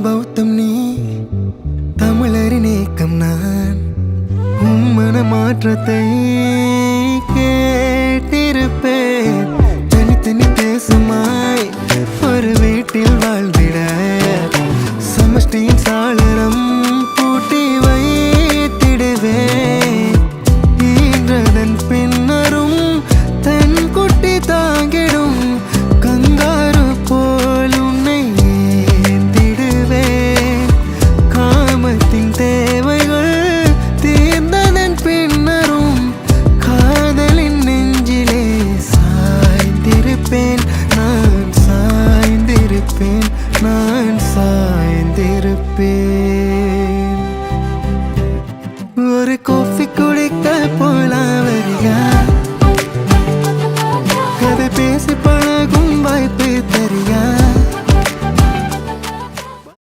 பௌத்தம் நீ, தமிழரின் ஏக்கம் நான். உன் மன மாற்றத்தை கேட்டிருப்பேன். தனித்தனி தேசமாய் ஒரு வீட்டில் வாழ்ந்திட சமஷ்டியின் சாளரம் பூட்டி வைத்திடுவேன். ஈன்றதன் பின்னரும் தன் குட்டி தாங்கிடும் கங்காரு போல் உன்னை ஏந்திடுவேன். காமத்தின் தேவைகள் தீர்ந்ததன் பின்னரும் காதலின் நெஞ்சிலே சாய்ந்திருப்பேன். நான் சாய்ந்திருப்பேன், நான் சாய்ந்திருப்பேன். ஒரு